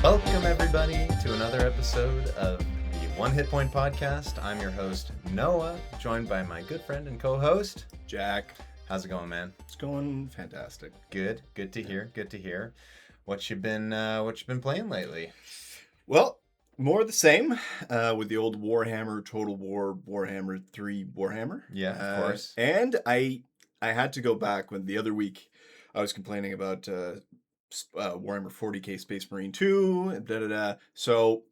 Welcome, everybody, to another episode of the One Hit Point Podcast. I'm your host, Noah, joined by my good friend and co-host, Jack. How's it going, man? It's going fantastic. Good to hear. Good to hear. What you been playing lately? Well, more of the same with the old Warhammer, Total War, Warhammer 3 Warhammer. Yeah, of course. And I had to go back when the other week I was complaining about Warhammer 40k Space Marine 2, So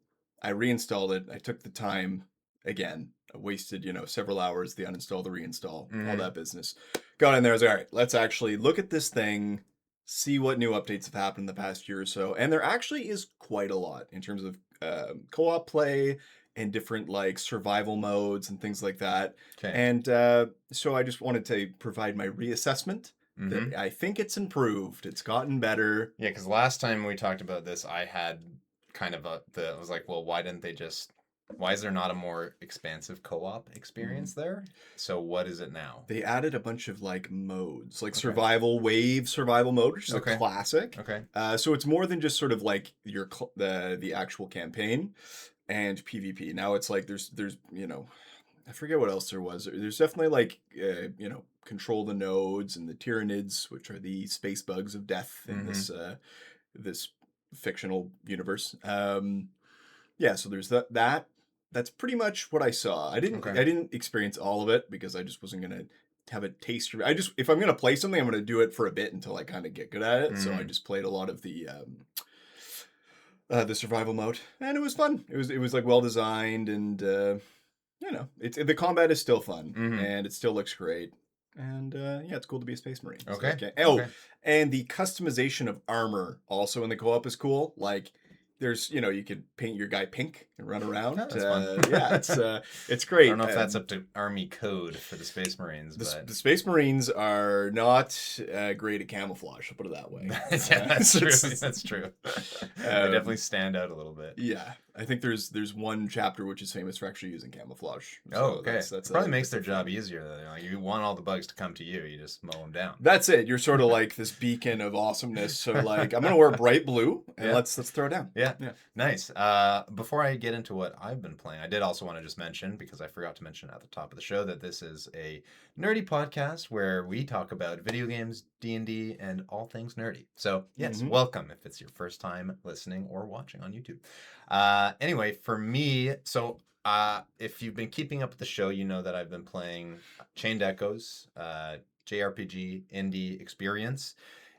I reinstalled it. I took the time again. I wasted, several hours, the uninstall, the reinstall, all that business. Got in there, I was like, all right, let's actually look at this thing, see what new updates have happened in the past year or so. And there actually is quite a lot in terms of co-op play and different like survival modes and things like that. Okay. And so I just wanted to provide my reassessment. That I think it's improved. It's gotten better. Yeah, because last time we talked about this, I had kind of I was like, well, why is there not a more expansive co-op experience there? So what is it now? They added a bunch of like modes, like survival mode, which is a classic. Okay. So it's more than just sort of like your the actual campaign and PvP. Now it's like there's I forget what else there was. There's definitely like control the nodes and the Tyranids, which are the space bugs of death in this fictional universe. So there's that. That's pretty much what I saw. I didn't experience all of it because I just wasn't gonna have a taste. If I'm gonna play something, I'm gonna do it for a bit until I kind of get good at it. So I just played a lot of the survival mode, and it was fun. It was like well designed, and the combat is still fun, and it still looks great. And it's cool to be a Space Marine. Okay. And the customization of armor also in the co-op is cool. Like, there's you could paint your guy pink and run around. Oh, that's fun. It's great. I don't know if that's up to Army code for the Space Marines, but the Space Marines are not great at camouflage. I'll put it that way. Yeah, that's true. That's true. They definitely stand out a little bit. Yeah, I think there's one chapter which is famous for actually using camouflage. So okay. That's probably makes their job easier though. Like, you want all the bugs to come to you, you just mow them down. That's it. You're sort of like this beacon of awesomeness. So like, I'm gonna wear bright blue and let's throw it down. Yeah. Nice. Before I get into what I've been playing, I did also want to just mention, because I forgot to mention at the top of the show, that this is a nerdy podcast where we talk about video games, D&D, and all things nerdy. So yes, welcome if it's your first time listening or watching on YouTube. Anyway, for me, so if you've been keeping up with the show, you know that I've been playing Chained Echoes, JRPG indie experience.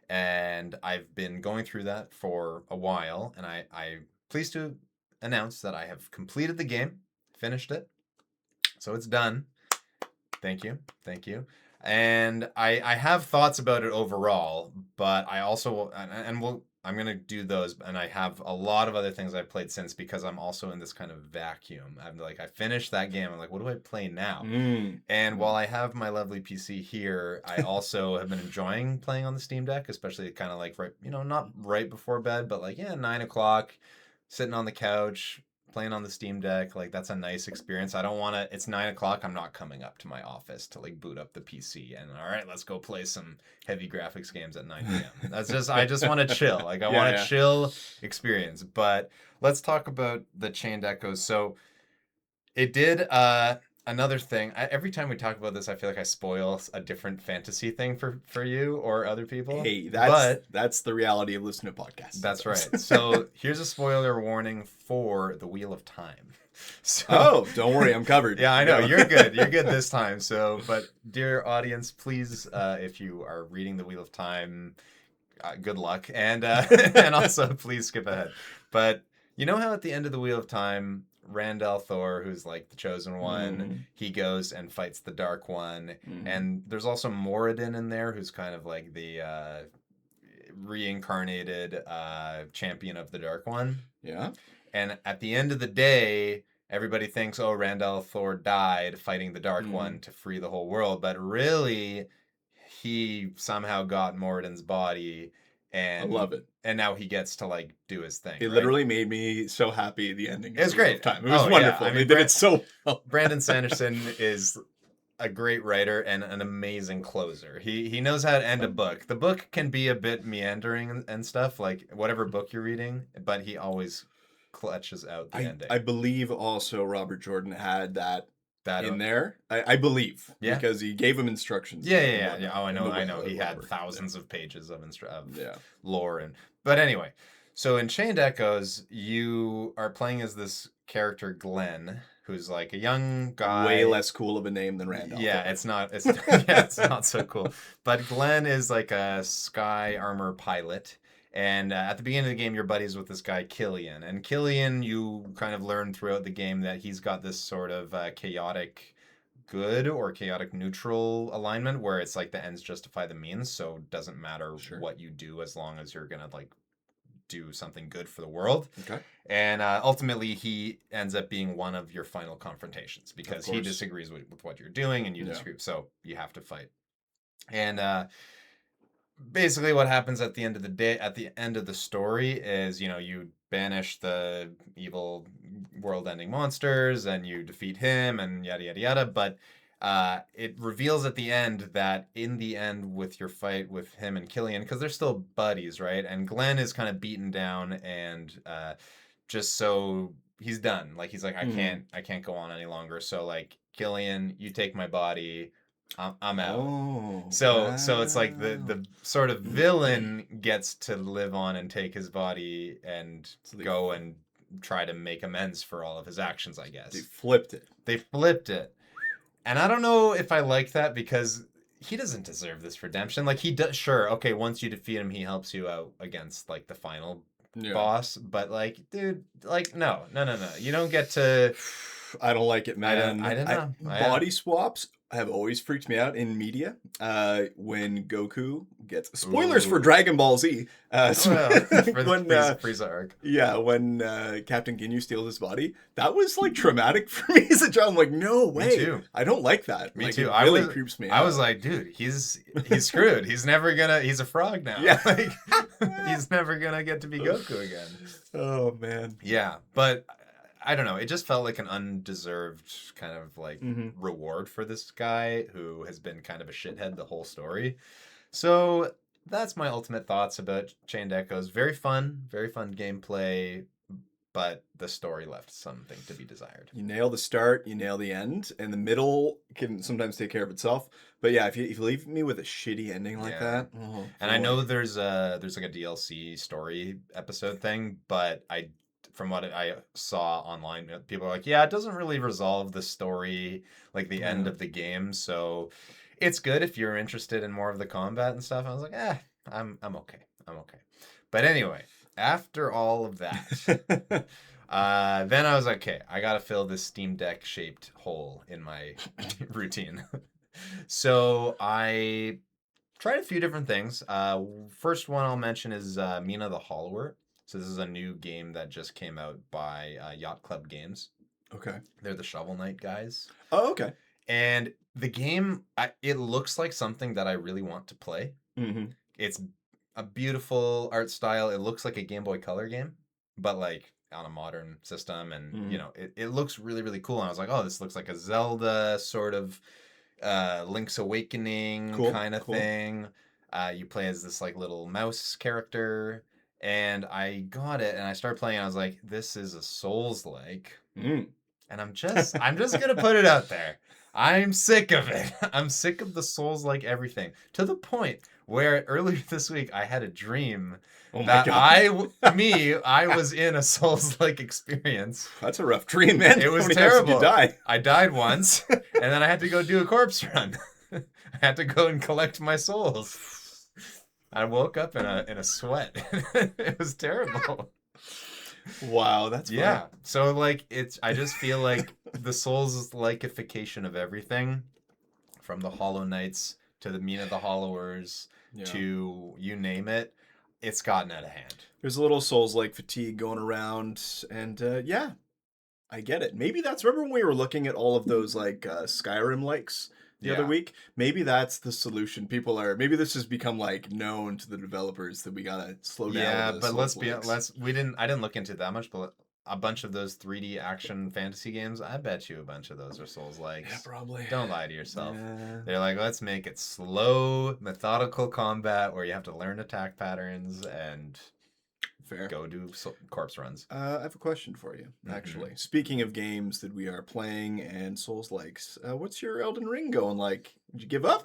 And I've been going through that for a while, and I'm pleased to announce that I have completed the game, finished it, so it's done. Thank you. And I have thoughts about it overall, but I also I'm going to do those, and I have a lot of other things I've played since, because I'm also in this kind of vacuum. I'm like, I finished that game. I'm like, what do I play now? And while I have my lovely PC here, I also have been enjoying playing on the Steam Deck, especially kind of like, not right before bed, but like, 9 o'clock, sitting on the couch, playing on the Steam Deck. Like, that's a nice experience. I don't want to, it's 9 o'clock. I'm not coming up to my office to like boot up the PC and all right, let's go play some heavy graphics games at 9 p.m. I just want to chill. Like, I want a chill experience. But let's talk about the Chained Echoes. So it did, another thing, every time we talk about this, I feel like I spoil a different fantasy thing for you or other people. Hey, that's the reality of listening to podcasts. That's right. So here's a spoiler warning for The Wheel of Time. So, don't worry, I'm covered. Yeah, I know. You're good. You're good this time. So, but dear audience, please, if you are reading The Wheel of Time, good luck. And and also, please skip ahead. But you know how at the end of The Wheel of Time, Rand al'Thor, who's like the chosen one, he goes and fights the Dark One. And there's also Moradin in there, who's kind of like the reincarnated champion of the Dark One. Yeah. And at the end of the day, everybody thinks, oh, Rand al'Thor died fighting the Dark One to free the whole world. But really, he somehow got Moradin's body. And I love it. And now he gets to like do his thing. It literally made me so happy. The ending. It was great. It was wonderful. Yeah. I mean, they did it so well. Brandon Sanderson is a great writer and an amazing closer. He knows how to end a book. The book can be a bit meandering and stuff, like whatever book you're reading, but he always clutches out the ending. I believe also Robert Jordan had that That in there. I believe Yeah. because he gave him instructions. Yeah. and Oh, whatnot, I and know. the I way- know. He had whatever. thousands of pages of Yeah. lore but anyway, so in Chained Echoes, you are playing as this character Glenn, who's like a young guy. Way less cool of a name than Randolph. Yeah, it's not. It's yeah, it's not so cool. But Glenn is like a sky armor pilot. And at the beginning of the game, you're buddies with this guy, Killian. And Killian, you kind of learn throughout the game that he's got this sort of chaotic good or chaotic neutral alignment where it's like the ends justify the means. So it doesn't matter Sure. what you do as long as you're going to like do something good for the world. Okay. And ultimately, he ends up being one of your final confrontations because he course. disagrees with what you're doing and you Yeah. disagree. So you have to fight. And basically what happens at the end of the day, at the end of the story is, you know, you banish the evil world-ending monsters and you defeat him and yada, yada, yada. But it reveals at the end that in the end with your fight with him and Killian, because they're still buddies, right? And Glenn is kind of beaten down and just so he's done. Like he's like, I can't go on any longer. So like, Killian, you take my body. I'm out. Oh, so it's like the sort of villain gets to live on and take his body and go and try to make amends for all of his actions, I guess. They flipped it. They flipped it. And I don't know if I like that because he doesn't deserve this redemption. Like he does, sure, okay, once you defeat him, he helps you out against like the final boss. But like, dude, like no. You don't get to. I don't like it, man. I don't know. Body swaps have always freaked me out in media. When Goku gets spoilers for Dragon Ball Z. For the Frieza arc. Yeah, when Captain Ginyu steals his body, that was like traumatic for me as a child. I'm like, no way. Me too. I don't like that. Me like, too. It really creeps me out. I was like, dude, he's screwed. He's never gonna. He's a frog now. Yeah. Like, he's never gonna get to be Goku again. Oh man. Yeah, but I don't know. It just felt like an undeserved kind of like reward for this guy who has been kind of a shithead the whole story. So that's my ultimate thoughts about Chained Echoes. Very fun gameplay, but the story left something to be desired. You nail the start, you nail the end, and the middle can sometimes take care of itself. But yeah, if you leave me with a shitty ending like that, and I know there's like a DLC story episode thing, but from what I saw online, people are like, yeah, it doesn't really resolve the story, like the end of the game. So it's good if you're interested in more of the combat and stuff. I was like, I'm okay. But anyway, after all of that, then I was like, okay, I got to fill this Steam Deck shaped hole in my routine. So I tried a few different things. First one I'll mention is Mina the Hollower. So this is a new game that just came out by Yacht Club Games. Okay. They're the Shovel Knight guys. Oh, okay. And the game, it looks like something that I really want to play. Mm-hmm. It's a beautiful art style. It looks like a Game Boy Color game, but like on a modern system. And, you know, it looks really, really cool. And I was like, oh, this looks like a Zelda sort of Link's Awakening kind of thing. You play as this like little mouse character. And I got it, and I started playing. And I was like, "This is a Souls-like," and I'm just gonna put it out there. I'm sick of it. I'm sick of the Souls-like everything to the point where earlier this week I had a dream that I was in a Souls-like experience. That's a rough dream, man. It was How many terrible. times did you die? I died once, and then I had to go do a corpse run. I had to go and collect my souls. I woke up in a sweat. It was terrible. Wow, that's funny. Yeah. So like I just feel like the Souls-likeification of everything, from the Hollow Knights to the Mina the Hollowers to you name it, it's gotten out of hand. There's a little Souls-like fatigue going around, and yeah, I get it. Maybe that's, remember when we were looking at all of those like Skyrim likes the other week? Maybe that's the solution. Maybe this has become like known to the developers that we gotta slow down. Yeah, but I didn't look into it that much, but a bunch of those 3D action fantasy games, I bet you a bunch of those are Souls-likes. Yeah, probably. Don't lie to yourself. Yeah. They're like, let's make it slow, methodical combat where you have to learn attack patterns and Fair. go do corpse runs. I have a question for you, actually. Speaking of games that we are playing and Souls-likes, what's your Elden Ring going like? Did you give up?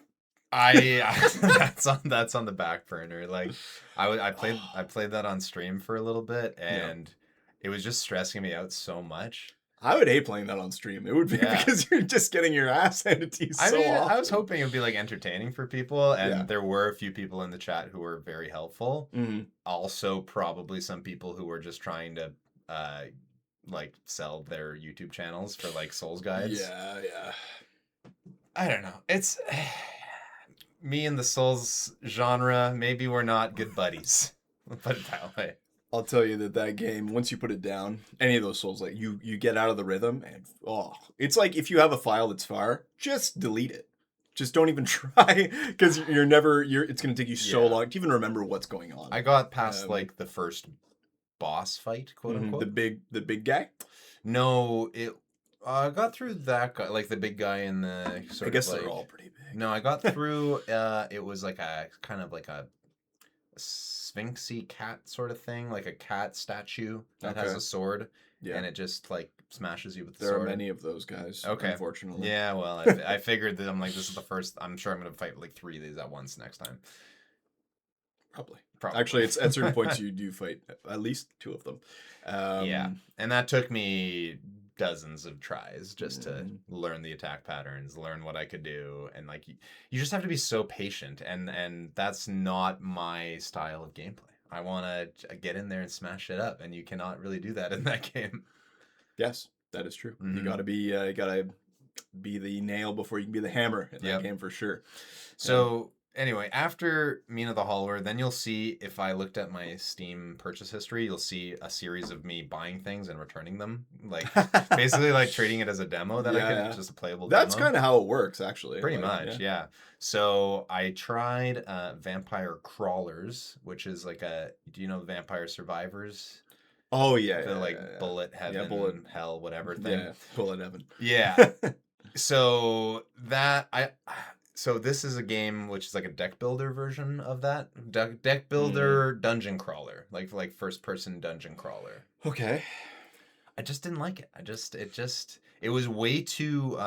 That's on the back burner. Like I played that on stream for a little bit, and it was just stressing me out so much. I would hate playing that on stream. It would be because you're just getting your ass handed to you so often. I was hoping it would be like entertaining for people, and there were a few people in the chat who were very helpful. Also, probably some people who were just trying to like sell their YouTube channels for like Souls guides. Yeah. I don't know. It's me and the Souls genre. Maybe we're not good buddies. I'll put it that way. I'll tell you that game, once you put it down, any of those Souls, like you get out of the rhythm, and it's like if you have a file that's far, just delete it. Just don't even try, because it's going to take you so long to even remember what's going on. I got past like the first boss fight, quote unquote. The big guy? No, I got through that guy, like the big guy in the sort I guess of like, they're all pretty big. No, I got through it was like a kind of like a sphinxy cat sort of thing, like a cat statue that has a sword, and it just like smashes you with the sword. There are many of those guys, unfortunately. Yeah, well, I figured that I'm like, this is the first. I'm sure I'm going to fight like 3 of these at once next time. Probably. Actually, it's at certain points you do fight at least 2 of them. And that took me dozens of tries just to learn the attack patterns, learn what I could do, and like you just have to be so patient, and that's not my style of gameplay. I want to get in there and smash it up, and you cannot really do that in that game. Yes, that is true. You gotta be the nail before you can be the hammer in that game for sure. So anyway, after Mina the Hollower, then you'll see, if I looked at my Steam purchase history, you'll see a series of me buying things and returning them. Like, basically like treating it as a demo that I could, just a playable demo. That's kind of how it works, actually. Pretty much, yeah. So I tried Vampire Crawlers, which is like do you know Vampire Survivors? Oh, yeah. The like bullet heaven, hell, whatever thing. Yeah, bullet heaven. Yeah. So So this is a game which is like a deck builder version of that. Deck builder dungeon crawler, like first person dungeon crawler. Okay. I just didn't like it. It was way too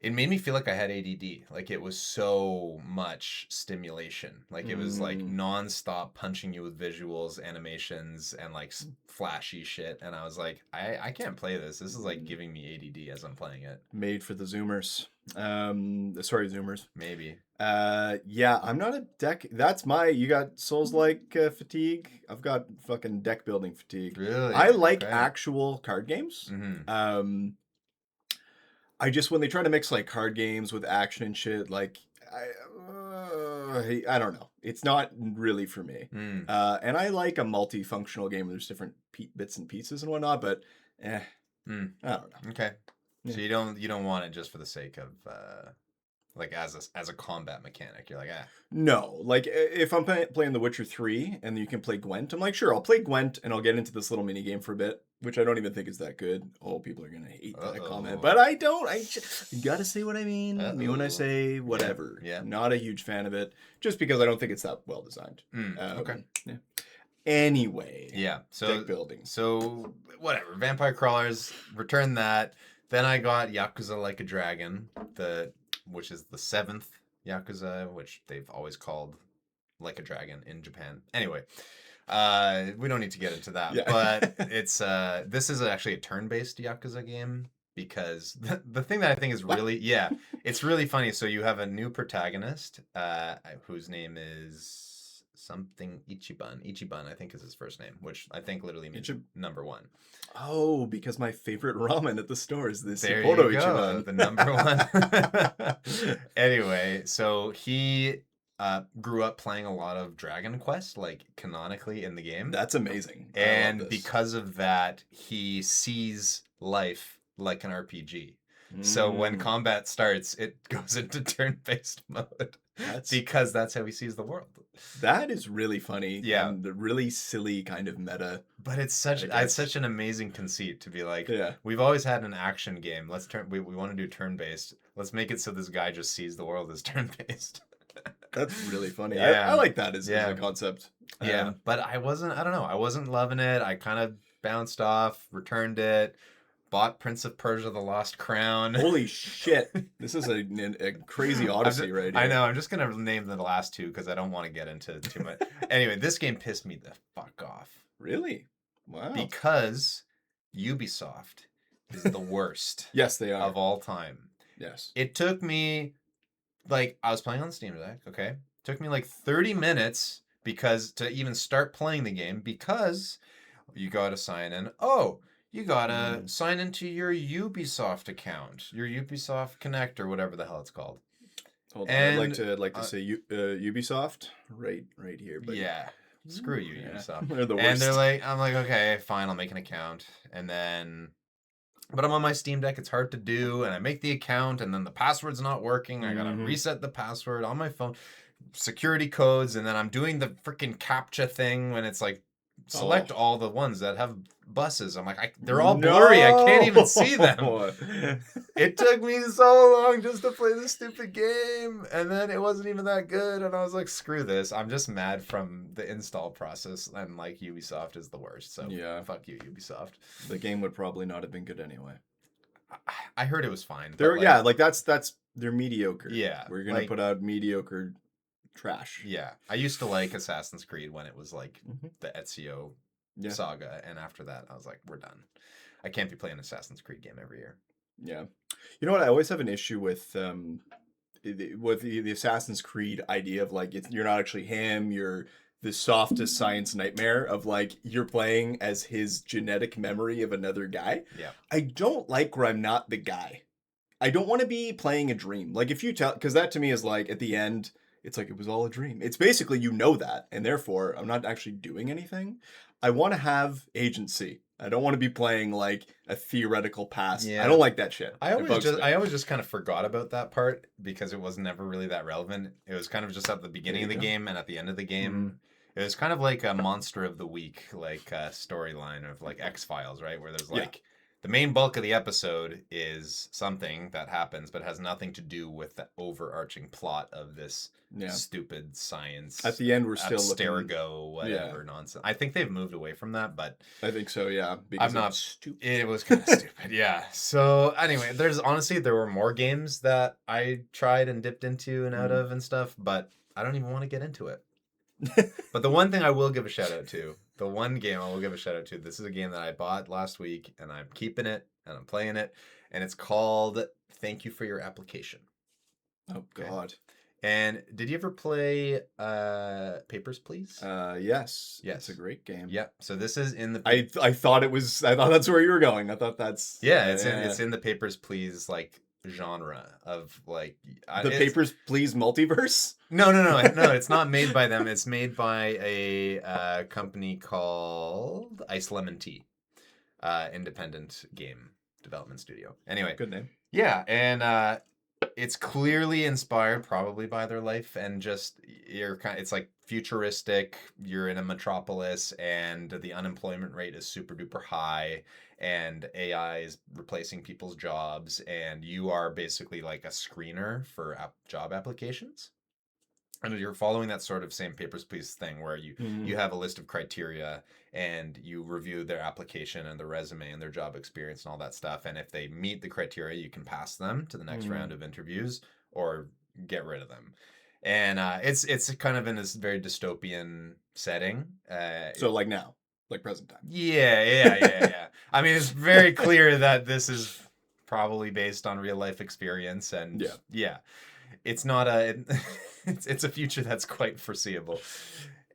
it made me feel like I had ADD. Like it was so much stimulation. Like it was like nonstop punching you with visuals, animations, and like flashy shit. And I was like, I can't play this. This is like giving me ADD as I'm playing it. Made for the Zoomers. Sorry, Zoomers. Maybe. Yeah, I'm not a deck. You got Souls-like fatigue. I've got fucking deck building fatigue. Really? I like actual card games. I just, when they try to mix like card games with action and shit, like I don't know. It's not really for me. And I like a multifunctional game where there's different bits and pieces and whatnot, but I don't know. Okay. Yeah. So you don't want it just for the sake of like as a combat mechanic. You're like, No, like if I'm playing The Witcher 3 and you can play Gwent, I'm like, sure, I'll play Gwent and I'll get into this little mini game for a bit, which I don't even think is that good. Oh, people are gonna hate that comment, but I don't. You gotta say what I mean. Me when I say whatever. Yeah. Not a huge fan of it, just because I don't think it's that well designed. Okay. Yeah. Anyway. Yeah. So deck building. So whatever. Vampire Crawlers. Return that. Then I got Yakuza Like a Dragon, which is the 7th Yakuza, which they've always called Like a Dragon in Japan. Anyway, we don't need to get into that, but it's this is actually a turn-based Yakuza game, because the thing that I think is really it's really funny. So you have a new protagonist whose name is something Ichiban. Ichiban, I think, is his first name, which I think literally means number 1. Oh, because my favorite ramen at the store is this There Sapporo you go, Ichiban. the number 1. Anyway, so he grew up playing a lot of Dragon Quest, like canonically in the game. That's amazing. And because of that, he sees life like an RPG. So when Mm, combat starts, it goes into turn-based mode that's because that's how he sees the world. that is really funny Yeah. and a really silly kind of meta, But it's I it's guess. such an amazing conceit to be like, Yeah, we've always had an action game. We want to do turn-based. Let's make it so this guy just sees the world as turn-based. that's really funny. I Yeah. like that as a Yeah. concept. Yeah. But I don't know. I wasn't loving it. I kind of bounced off, returned it, bought Prince of Persia: The Lost Crown. Holy shit. This is a crazy odyssey right I here. know. I'm just gonna name the last two because I don't want to get into too much. Anyway, this game pissed me the fuck off Really? Wow. because Ubisoft is the worst Yes, they of are. all time. Yes. It took me like I was playing on Steam Deck. Okay, took me like 30 minutes because to even start playing the game because you gotta sign in. Oh, you gotta Mm. sign into your Ubisoft account, your Ubisoft Connect or whatever the hell it's called. Hold on. And I'd like to uh, say Ubisoft right here, buddy. yeah, screw Ooh, you, yeah. Ubisoft. They're the And they're worst. like, I'm like, okay, fine, I'll make an account. And then, but I'm on my Steam Deck, it's hard to do. And I make the account, and then the password's not working. I gotta Hmm. reset the password on my phone, security codes, and then I'm doing the freaking CAPTCHA thing when it's like, Oh. select all the ones that have buses. I'm like, they're all blurry. I can't even see them. No. It took me so long just to play this stupid game, and then it wasn't even that good, and I was like, screw this. I'm just mad from the install process, and like Ubisoft is the worst, so Yeah. fuck you, Ubisoft. The game would probably not have been good anyway. I heard it was fine, but They're like, yeah, like that's they're mediocre. yeah, We're gonna like, put out mediocre trash. yeah. I used to like Assassin's Creed when it was like Hmm. the Ezio Yeah, saga, and after that, I was like, we're done. I can't be playing Assassin's Creed game every year. yeah. You know what? I always have an issue with the Assassin's Creed idea of like you're not actually him. You're the softest science nightmare of like you're playing as his genetic memory of another guy. Yeah, I don't like where I'm not the guy. I don't want to be playing a dream. Like if you tell, because that to me is like at the end, it's like it was all a dream. It's basically you know that, and therefore I'm not actually doing anything. I want to have agency. I don't want to be playing like a theoretical past. I yeah. don't like that shit. It bugs me. I always just kind of forgot about that part because it was never really that relevant. It was kind of just at the There beginning you of the go. game and at the end of the Hmm. game. It was kind of like a monster of the week, like storyline of like X-Files, right? Where there's Yeah. like the main bulk of the episode is something that happens, but has nothing to do with the overarching plot of this Yeah. stupid science At the end, we're still looking. abstergo Yeah, whatever nonsense. I think they've moved away from that, but I think so. Yeah, I'm because it was not. stupid. It was kind of stupid, yeah. So anyway, there's honestly there were more games that I tried and dipped into and out Mm. of and stuff, but I don't even want to get into it. But the one thing I will give a shout out to, the one game I will give a shout out to, this is a game that I bought last week and I'm keeping it and I'm playing it, and it's called Thank You for Your Application. Oh Okay. God. And did you ever play Papers, Please? Yes. Yes. It's a great game. Yep. So this is in the I thought it was. I thought that's where you were going. I thought that's. yeah, Yeah. it's in the Papers, Please like genre of like The it's Papers, Please multiverse. no, it's not made by them. It's made by a company called Ice Lemon Tea, independent game development studio. Anyway, Good name. yeah, and it's clearly inspired probably by their life and just you're kind it's like futuristic, you're in a metropolis and the unemployment rate is super duper high and AI is replacing people's jobs and you are basically like a screener for job applications. And you're following that sort of same Papers, Please thing where you Mhm. have a list of criteria and you review their application and their resume and their job experience and all that stuff. And if they meet the criteria, you can pass them to the next round of interviews or get rid of them. And it's kind of in this very dystopian setting. So like now, like present time. Yeah. I mean, it's very clear that this is probably based on real life experience, and Yeah. yeah, it's not a it's a future that's quite foreseeable.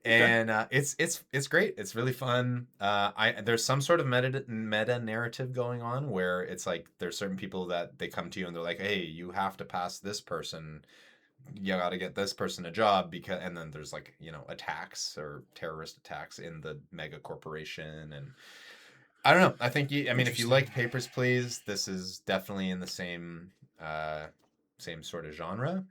Okay. And it's great. It's really fun. There's some sort of meta narrative going on where it's like there's certain people that they come to you and they're like, hey, you have to pass this person. You got to get this person a job because, and then there's like attacks or terrorist attacks in the mega corporation, and I don't know. I think I mean, if you like Interesting. Papers, Please, this is definitely in the same sort of genre.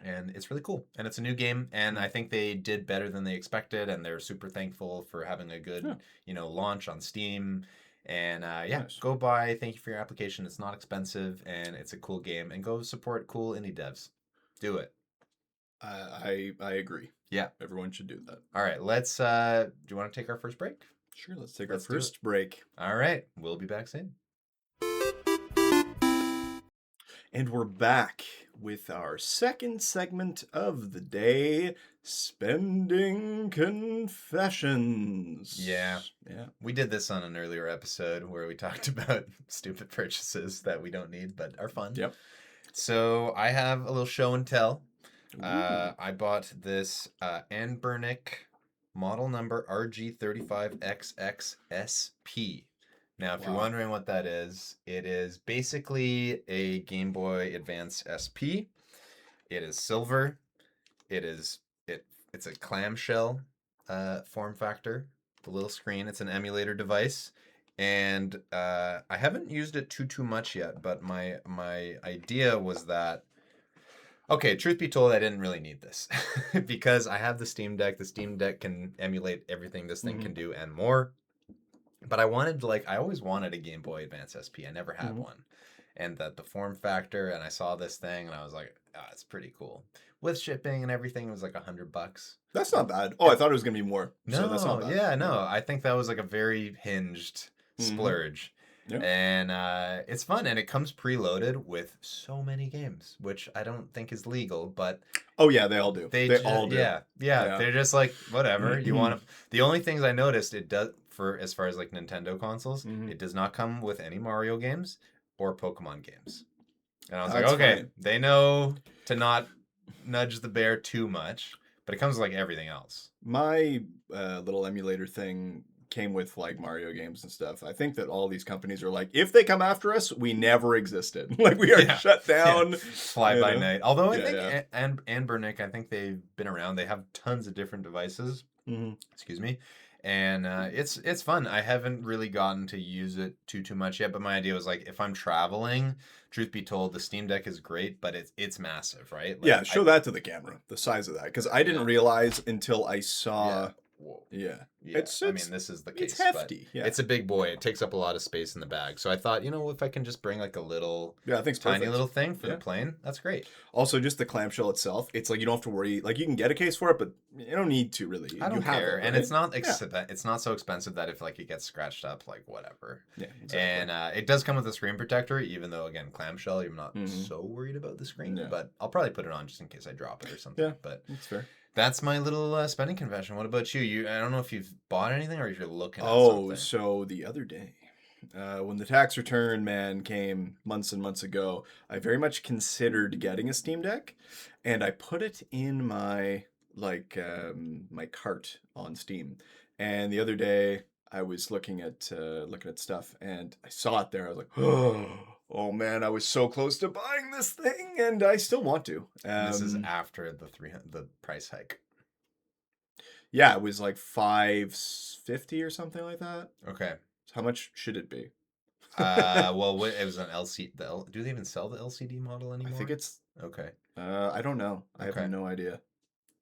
And it's really cool. And it's a new game, and Mm. I think they did better than they expected, and they're super thankful for having a Yeah, good, launch on Steam. And yeah, nice. go buy. Thank you for your application. It's not expensive, and it's a cool game. And go support cool indie devs. Do it. I agree. Yeah. Everyone should do that. All right. Let's. Do you want to take our first break? Sure, let's take our Let's do it. first break. All right. We'll be back soon. And we're back with our second segment of the day, Spending Confessions. Yeah. Yeah. We did this on an earlier episode where we talked about stupid purchases that we don't need but are fun. Yep. So I have a little show and tell. Ooh. I bought this Anbernic model number RG35XXSP. Now, if you're Wow. wondering what that is, it is basically a Game Boy Advance SP. It is silver. It's a clamshell form factor. The little screen. It's an emulator device. And I haven't used it too much yet, but my idea was that, okay, truth be told, I didn't really need this because I have the Steam Deck. The Steam Deck can emulate everything this thing Mhm. can do and more. But I always wanted a Game Boy Advance SP. I never had Mhm. one. And the form factor, and I saw this thing, and I was like, oh, it's pretty cool. With shipping and everything, it was like $100. That's not bad. Oh, I thought it was going to be more. So that's No, not bad. yeah, no. I think that was like a very hinged splurge. Yeah. And it's fun, and it comes preloaded with so many games, which I don't think is legal, but Oh, yeah, they all do. They all do. yeah, Yeah. they're just like, whatever, you want to. The only things I noticed it does for as far as like Nintendo consoles, Mhm. it does not come with any Mario games or Pokemon games. And I was That's like, okay, funny. they know to not nudge the bear too much, but it comes with like everything else. My little emulator thing came with like Mario games and stuff. I think that all these companies are like, if they come after us, we never existed. Like we are Yeah, shut down. Fly you by know? night. Although I Yeah, think yeah. and Bernick, I think they've been around. They have tons of different devices. Mhm. Excuse me. And it's fun. I haven't really gotten to use it too much yet, but my idea was like if I'm traveling, truth be told, the Steam Deck is great, but it's massive, right? Like Yeah, show that to the camera, the size of that, because I didn't Yeah. realize until I yeah. saw. Whoa. Yeah, Yeah, I mean, this is the case, it's hefty. but Yeah, it's a big boy. It takes up a lot of space in the bag. So I thought, if I can just bring like a little yeah, I think it's tiny perfect. little thing for Yeah. the plane, that's great. Also, just the clamshell itself, it's like you don't have to worry. Like you can get a case for it, but you don't need to really. I don't You have care, it, and right? it's not Yeah. it's not so expensive that if like it gets scratched up, like whatever. Yeah, exactly. And it does come with a screen protector, even though again clamshell, you're not Mhm. so worried about the screen. Yeah. But I'll probably put it on just in case I drop it or something. Yeah. But That's fair. that's my little spending confession. What about you? I don't know if you've bought anything or if you're looking at Oh, something. so the other day, when the tax return man came months and months ago, I very much considered getting a Steam Deck, and I put it in my my cart on Steam. And the other day, I was looking at stuff, and I saw it there. I was like, oh man, I was so close to buying this thing, and I still want to. And this is after the price hike. Yeah, it was like $550 or something like that. Okay. How much should it be? Well, it was an LCD. Do they even sell the LCD model anymore? I think it's okay. I don't know. I have Okay. no idea.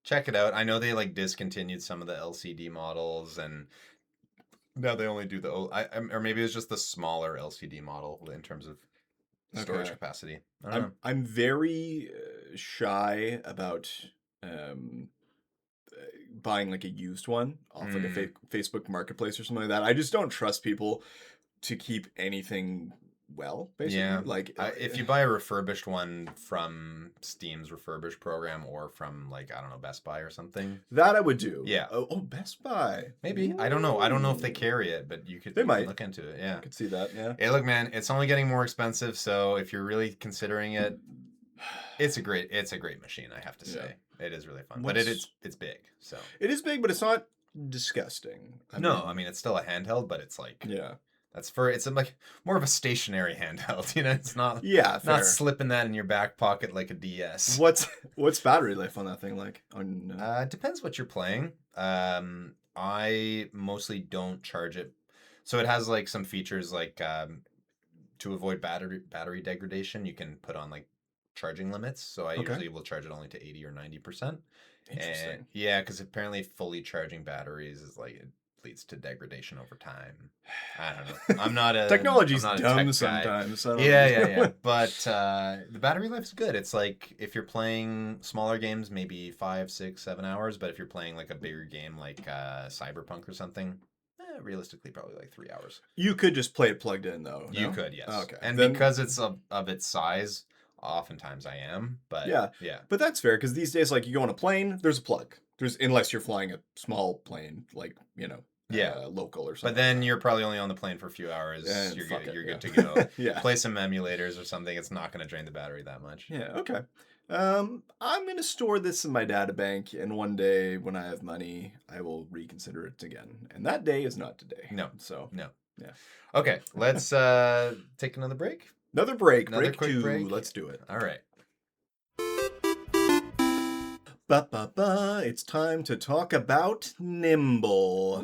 Check it out. I know they like discontinued some of the LCD models, and now they only do or maybe it's just the smaller LCD model in terms of storage Okay. capacity. I don't know. I'm very shy about buying like a used one off like a Facebook Marketplace or something like that. I just don't trust people to keep anything well, basically. Yeah. Like If you buy a refurbished one from Steam's refurbished program or from like, I don't know, Best Buy or something. that I would do. Yeah. Oh, Best Buy. Maybe. I don't know. I don't know if they Ooh. carry it, but you could might. look into it. Yeah. I could see that. Yeah. Hey, look, man, it's only getting more expensive, so if you're really considering it, it's a great machine, I have to say. It is really fun. But it's big, so. It is big, but it's not disgusting. I mean it's still a handheld, but it's like Yeah. it's like more of a stationary handheld, It's not Yeah, fair. not slipping that in your back pocket like a DS. What's battery life on that thing like? On It depends what you're playing. I mostly don't charge it. So it has like some features like to avoid battery degradation, you can put on like charging limits. So I Okay. usually will charge it only to 80 or 90%. And Interesting. yeah, because apparently fully charging batteries is like it leads to degradation over time. I don't know. I'm Technology's not a dumb tech guy. sometimes. I don't Yeah. know. But the battery life's good. It's like if you're playing smaller games, maybe 5, 6, 7 hours. But if you're playing like a bigger game like Cyberpunk or something, realistically probably like 3 hours. You could just play it plugged in though. You No? could, yes. Okay. And Then because it's of its size, oftentimes I am. But yeah. yeah. But that's fair because these days, like you go on a plane, there's a plug. There's unless you're flying a small plane, like Yeah. local or something. But then you're probably only on the plane for a few hours. And You're fuck good. it, You're yeah. good to go. Yeah. Play some emulators or something. It's not going to drain the battery that much. Yeah. Okay. I'm gonna store this in my data bank, and one day when I have money, I will reconsider it again. And that day is not today. No. So No. yeah. Okay, let's take another break. Another break. Another break quick 2. break. Let's do it. All right. It's time to talk about Nimble.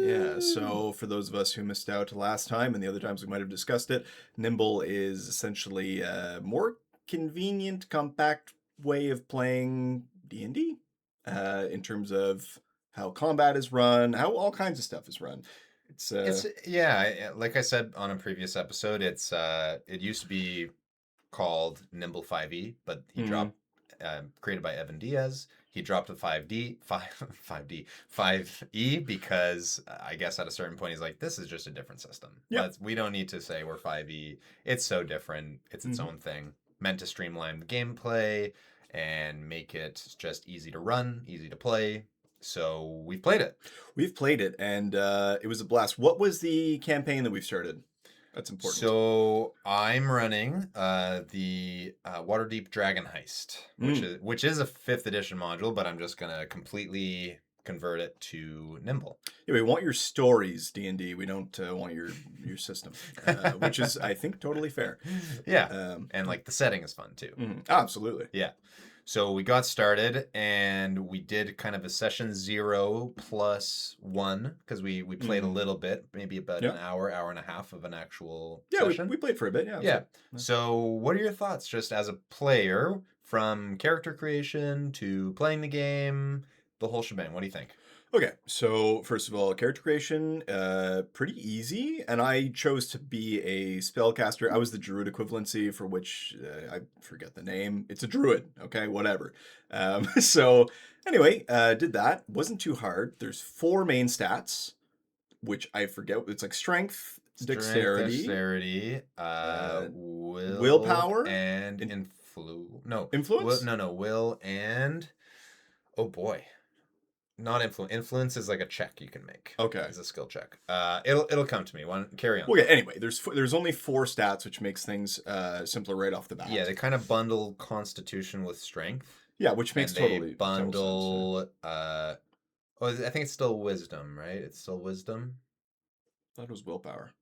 Yeah, so for those of us who missed out last time and the other times we might have discussed it, Nimble is essentially a more convenient, compact way of playing D&D in terms of how combat is run, how all kinds of stuff is run. It's yeah, like I said on a previous episode, it used to be called Nimble 5e, but he dropped created by Evan Diaz. He dropped the 5e because I guess at a certain point he's like, this is just a different system. Yeah. We don't need to say we're 5e. It's so different. It's its own thing. Meant to streamline the gameplay and make it just easy to run, easy to play. So we've played it. We've played it, and it was a blast. What was the campaign that we've started? That's important. So I'm running the Waterdeep Dragon Heist, which is a 5th edition module, but I'm just gonna completely convert it to Nimble. Yeah, we want your stories, D&D. We don't want your system, which is, I think, totally fair. Yeah, and like the setting is fun too. Absolutely. Yeah. So we got started and we did kind of a session 0 plus 1 because we played a little bit, maybe about an hour and a half of an actual session. We played for a bit, yeah. Yeah. So what are your thoughts just as a player from character creation to playing the game, the whole shebang? What do you think? Okay, so first of all, character creation, pretty easy, and I chose to be a spellcaster. I was the druid equivalency, for which I forget the name. It's a druid, okay, whatever. So anyway, did that. Wasn't too hard. There's 4 main stats, which I forget. It's like strength, dexterity, willpower, and influence. Will and oh boy. Not influence. Influence is like a check you can make. Okay, it's a skill check. It'll come to me. Carry on. Okay. Anyway, there's only 4 stats, which makes things simpler right off the bat. Yeah, they kind of bundle Constitution with Strength. Yeah, which makes totally bundle. I think it's still Wisdom, right? It's still Wisdom. I thought it was willpower.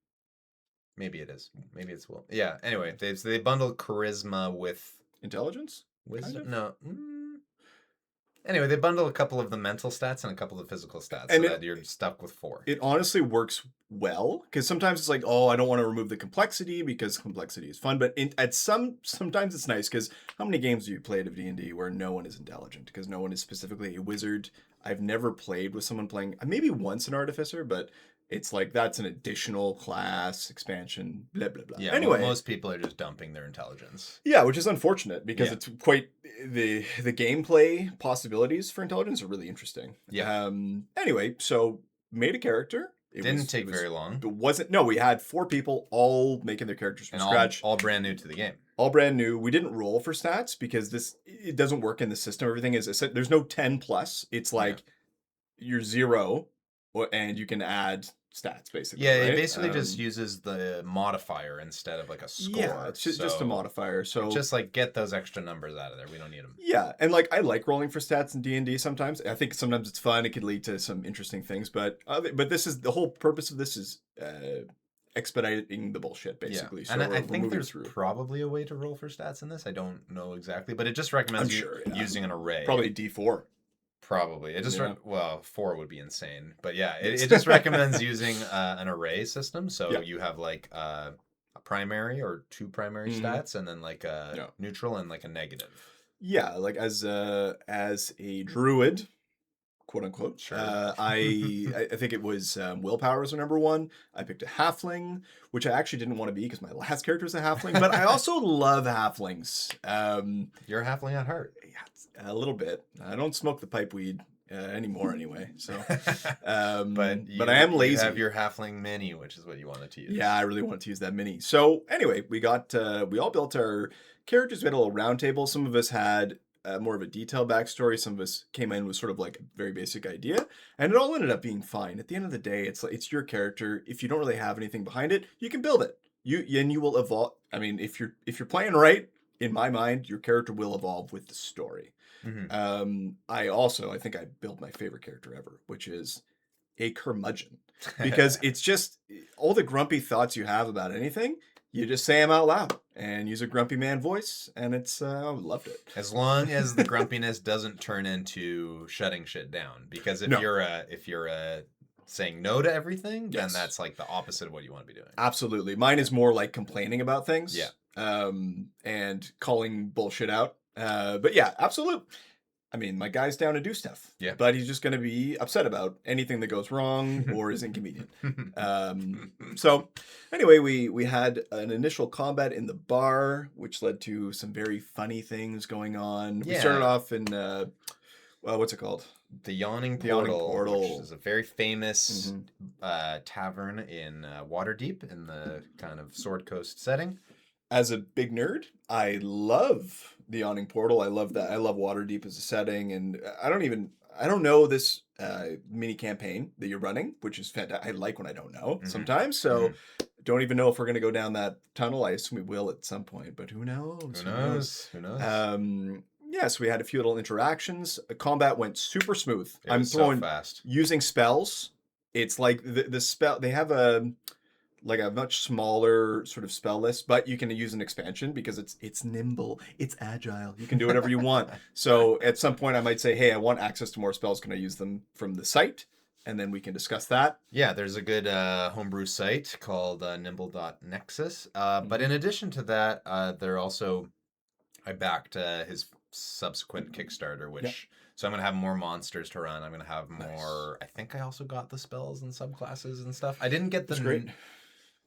Maybe it is. Maybe it's will. Yeah. Anyway, they bundle Charisma with intelligence. Wisdom. Kind of? No. Anyway, they bundle a couple of the mental stats and a couple of the physical stats, and so that you're stuck with 4. It honestly works well because sometimes it's like, oh, I don't want to remove the complexity because complexity is fun. But sometimes it's nice because how many games do you play of D&D where no one is intelligent because no one is specifically a wizard? I've never played with someone playing maybe once an artificer, but it's like that's an additional class expansion, blah blah blah. Yeah. Anyway, most people are just dumping their intelligence. Yeah, which is unfortunate because it's quite the gameplay possibilities for intelligence are really interesting. Yeah. Anyway, so made a character. It didn't take very long. It wasn't. No, we had 4 people all making their characters from scratch. All brand new to the game. All brand new. We didn't roll for stats because it doesn't work in the system. Everything is there's no 10 plus. It's like you're 0 and you can add stats basically. Yeah, right? it basically just uses the modifier instead of like a score. Yeah, it's just a modifier. So just like get those extra numbers out of there. We don't need them. Yeah, and like I like rolling for stats in D&D sometimes. I think sometimes it's fun. It could lead to some interesting things, but this is the whole purpose of this is expediting the bullshit basically. Yeah. So and I think there's probably a way to roll for stats in this. I don't know exactly, but it just recommends using an array. Probably D4. Probably. It just Yeah. well, 4 would be insane. But yeah, it just recommends using an array system. So Yeah. you have like a primary or 2 primary Mhm. stats, and then like a Yeah. neutral and like a negative. Yeah, like as a druid, quote unquote. Sure. I think it was willpower was number one. I picked a halfling, which I actually didn't want to be because my last character was a halfling. But I also love halflings. You're a halfling at heart. Yeah, a little bit. I don't smoke the pipe weed anymore, anyway. So, But but I am you have lazy. your halfling mini, which is what you wanted to use. Yeah, I really wanted to use that mini. So anyway, we all built our characters. We had a little round table. Some of us had more of a detailed backstory. Some of us came in with sort of like a very basic idea, and it all ended up being fine. At the end of the day, it's like it's your character. If you don't really have anything behind it, you can build it. You will evolve. I mean, if you're playing right, in my mind, your character will evolve with the story. Mhm. I think I built my favorite character ever, which is a curmudgeon, because it's just all the grumpy thoughts you have about anything, you just say them out loud and use a grumpy man voice, and it's I loved it. As long as the grumpiness doesn't turn into shutting shit down, because No, if you're saying no to everything, then yes, that's like the opposite of what you want to be doing. absolutely. Mine is more like complaining about things, Yeah. and calling bullshit out. But yeah, absolute. I mean, my guy's down to do stuff, Yeah. but he's just going to be upset about anything that goes wrong or is inconvenient. So anyway, we had an initial combat in the bar, which led to some very funny things going on. We started Yeah. off in well, what's it called? The Yawning The Yawning Portal, which Portal. is a very famous Mhm. tavern in Waterdeep in the kind of Sword Coast setting. As a big nerd, I love the Yawning Portal. I love that. I love Waterdeep as a setting, and I don't know this mini campaign that you're running, which is fantastic. I like when I don't know Mhm. sometimes, so don't even know if we're gonna go down that tunnel. I assume we will at some point, but who knows? Who knows? Who knows? Yeah, so we had a few little interactions. The combat went super smooth. It I'm was so throwing fast. using spells. It's like the spell they have a much smaller sort of spell list, but you can use an expansion because it's nimble, it's agile. You can do whatever you want. So at some point I might say, hey, I want access to more spells. Can I use them from the site? And then we can discuss that. Yeah, there's a good homebrew site called nimble.nexus. But in addition to that, I backed his subsequent Kickstarter, Yeah. so I'm gonna have more monsters to run. I'm gonna have Nice. more. I think I also got the spells and subclasses and stuff. I didn't get That's great.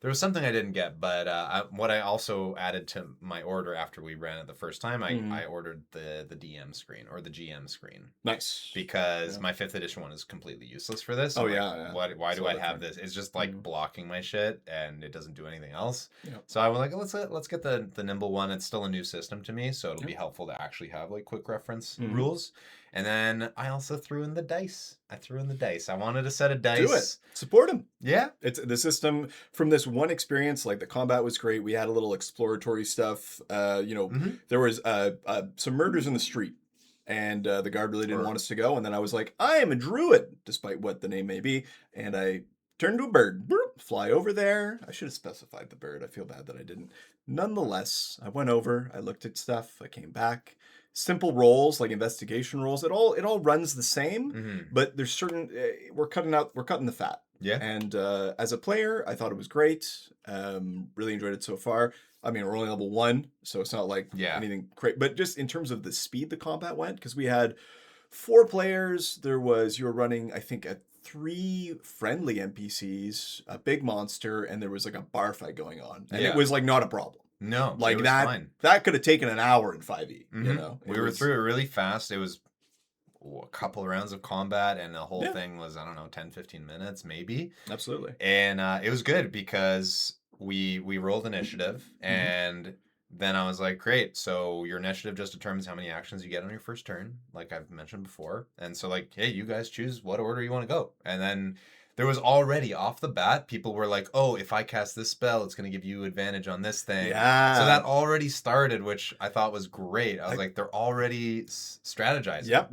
There was something I didn't get, but what I also added to my order after we ran it the first time, I ordered the DM screen or the GM screen. Nice. Because Yeah. my 5th edition one is completely useless for this. Oh, I'm yeah. Why do So I have different. this? It's just like blocking my shit and it doesn't do anything else. Yeah. So I was like, let's get the Nimble one. It's still a new system to me, so it'll be Yep. helpful to actually have like quick reference rules. And then I also threw in the dice. I wanted a set of dice. Do it. Support him. Yeah. It's the system from this one experience. Like the combat was great. We had a little exploratory stuff. There was some murders in the street, and the guard really didn't want us to go. And then I was like, I am a druid, despite what the name may be, and I turned into a bird. Burp, fly over there. I should have specified the bird. I feel bad that I didn't. Nonetheless, I went over. I looked at stuff. I came back. Simple rolls like investigation rolls. It all runs the same, but there's certain we're cutting the fat. Yeah. And as a player, I thought it was great. Really enjoyed it so far. I mean, we're only level 1, so it's not like anything great. But just in terms of the speed the combat went, because we had 4 players, you were running, I think, 3 friendly NPCs, a big monster, and there was like a bar fight going on. And it was like not a problem. No, like it was that. fine. That could have taken an hour in 5e. You know, we were through it really fast. It was a couple of rounds of combat, and the whole thing was, I don't know, 10-15 minutes maybe. Absolutely. And it was good because we rolled initiative, and then I was like, great, so your initiative just determines how many actions you get on your first turn, like I've mentioned before. And so like, hey, you guys choose what order you want to go. And then there was already off the bat, people were like, oh, if I cast this spell, it's going to give you advantage on this thing. Yeah. So that already started, which I thought was great. I was like, they're already strategizing. Yep.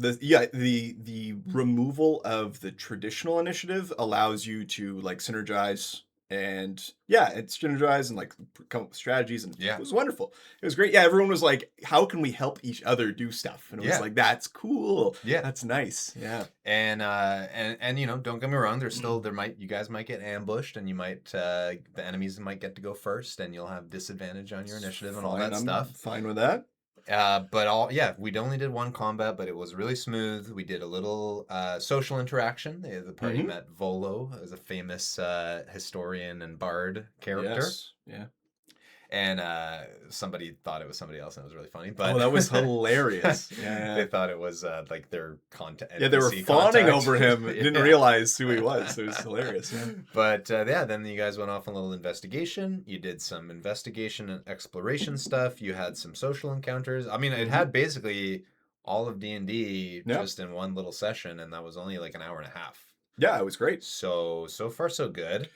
The removal of the traditional initiative allows you to like synergize and yeah, it strategized and like come up with strategies, and Yeah. it was wonderful. It was great. Yeah, everyone was like, "How can we help each other do stuff?" And it was Yeah. like, "That's cool. Yeah. That's nice." Yeah. And you know, don't get me wrong, you guys might get ambushed, and you might the enemies might get to go first, and you'll have disadvantage on your It's initiative and all fine. that I'm stuff. fine with that. We only did one combat, but it was really smooth. We did a little social interaction. The party Mhm. met Volo, who's a famous historian and bard character. Yes. Yeah. And somebody thought it was somebody else, and it was really funny. Oh, But that was hilarious. Yeah. they thought it was like their content. Yeah, they were NPC fawning contact. over him. Didn't Yeah. realize who he was. It was hilarious. Yeah. But yeah, then you guys went off on a little investigation. You did some investigation and exploration stuff. You had some social encounters. I mean, it had basically all of D&D Yeah. just in one little session, and that was only like an hour and a half. Yeah, it was great. So far so good.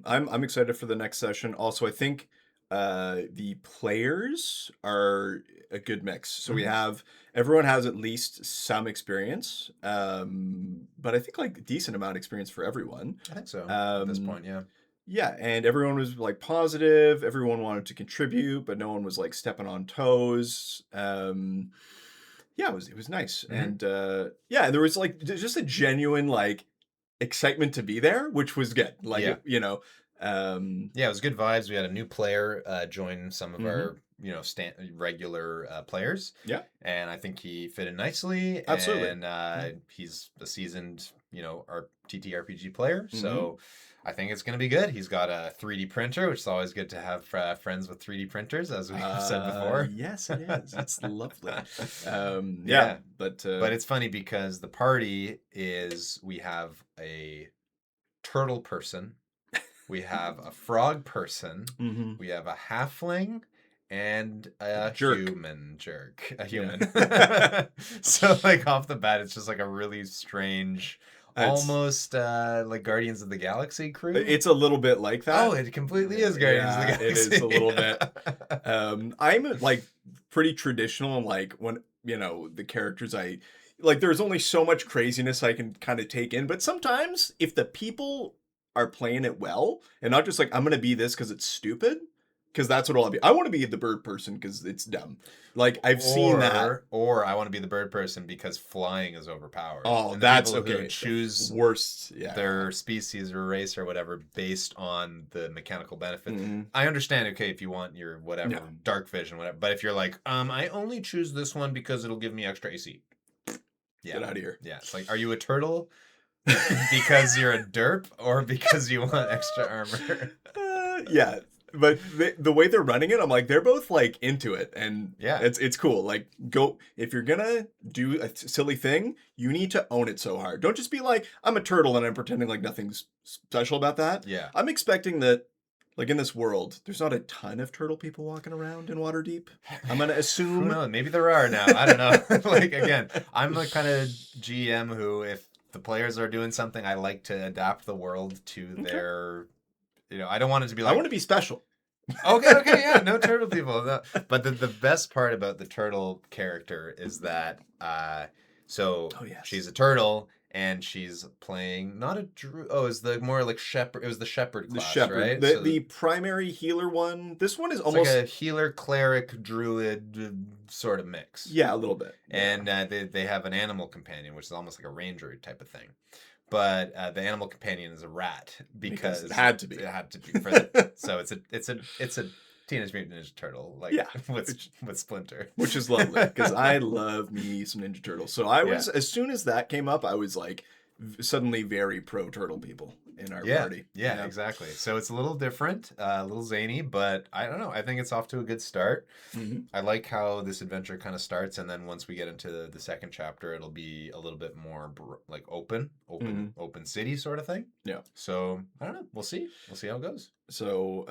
I'm excited for the next session. Also, I think the players are a good mix. So we have everyone has at least some experience, but I think like a decent amount of experience for everyone. I think so at this Um, point, yeah. Yeah, and everyone was like positive. Everyone wanted to contribute, but no one was like stepping on toes. Yeah, it was nice, and yeah, there was like just a genuine like excitement to be there, which was good. Like Yeah. you know, Yeah, it was good vibes. We had a new player join some of Mhm. our, you know, regular players. Yeah. And I think he fit in nicely. Absolutely. And he's a seasoned, you know, our ttrpg player. Mm-hmm. So I think it's going to be good. He's got a 3D printer, which is always good to have friends with 3D printers, as we've said before. Yes, it is. It's lovely. Yeah. But But it's funny because the party we have a turtle person, we have a frog person, mhm. we have a halfling, and a Jerk. human jerk. A Yeah. human. So like off the bat, it's just like a really strange, almost like Guardians of the Galaxy crew. It's a little bit like that. Oh, it completely is Guardians of the Galaxy. It is a little bit. I'm like pretty traditional, and like when you know the characters I like, there's only so much craziness I can kind of take in. But sometimes if the people are playing it well, and not just like I'm gonna be this because it's stupid, because that's what I'll be. I want to be the bird person because it's dumb. Like I've seen that. Or I want to be the bird person because flying is overpowered. Oh, And that's people who okay. choose Worst. Yeah. their species or race or whatever based on the mechanical benefit. Mhm. I understand, okay, if you want your whatever, Yeah. dark vision, whatever. But if you're like, I only choose this one because it'll give me extra AC. Yeah. Get out of here. Yeah. It's like, are you a turtle because you're a derp or because you want extra armor? Yeah. But the way they're running it, I'm like, they're both like into it, and Yeah. it's cool. Like, go if you're gonna do a silly thing, you need to own it so hard. Don't just be like, I'm a turtle and I'm pretending like nothing's special about that. Yeah. I'm expecting that, like in this world, there's not a ton of turtle people walking around in Waterdeep. I'm gonna Who assume. knows? Maybe there are now. I don't know. Like again, I'm the kind of GM who, if the players are doing something, I like to adapt the world to their. You know, I don't want it to be like. I want to be special. Okay, yeah, no turtle people. No. But the best part about the turtle character is that, she's a turtle and she's playing not a druid. Oh, it's the more like shepherd. It was the shepherd class, right? The primary healer one. This one is It's almost like a healer, cleric, druid sort of mix. Yeah, a little bit. And they have an animal companion, which is almost like a ranger type of thing. But the animal companion is a rat because it had to be. It had to be so it's a Teenage Mutant Ninja Turtle, like with Splinter, which is lovely because I love me some Ninja Turtles. So I was as soon as that came up, I was like suddenly very pro turtle people in our party. Yeah, exactly. So it's a little different, a little zany, but I don't know. I think it's off to a good start. Mm-hmm. I like how this adventure kind of starts, and then once we get into the second chapter, it'll be a little bit more like open city sort of thing. Yeah. So I don't know. We'll see. We'll see how it goes. So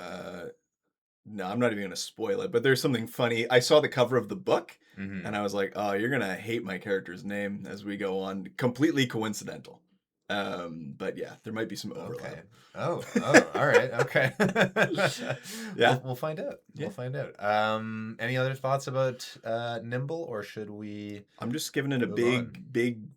no, I'm not even going to spoil it, but there's something funny. I saw the cover of the book, and I was like, oh, you're going to hate my character's name as we go on. Completely coincidental. But yeah, there might be some overlap. Okay. Oh, all right. Okay. Yeah. We'll find out. Yeah. We'll find out. Any other thoughts about Nimble, or should we? I'm just giving it a big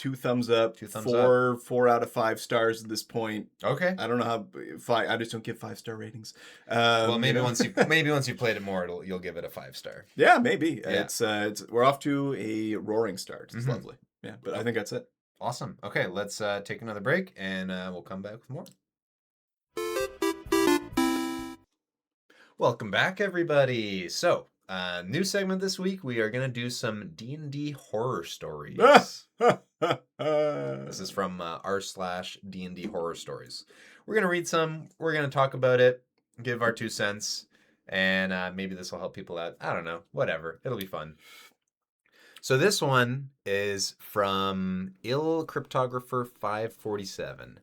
2 thumbs up, 2 thumbs up. 4 out of 5 stars at this point. Okay. I don't know how I just don't give 5-star ratings. Well, maybe you know? once you played it more, you'll give it a 5-star. Yeah, maybe. Yeah. It's we're off to a roaring start. It's lovely. Yeah, but I think that's it. Awesome. Okay, let's take another break, and we'll come back with more. Welcome back, everybody. So, new segment this week. We are going to do some D&D horror stories. This is from r/D&D horror stories. We're going to read some. We're going to talk about it, give our 2 cents, and maybe this will help people out. I don't know. Whatever. It'll be fun. So this one is from Ill Cryptographer 547.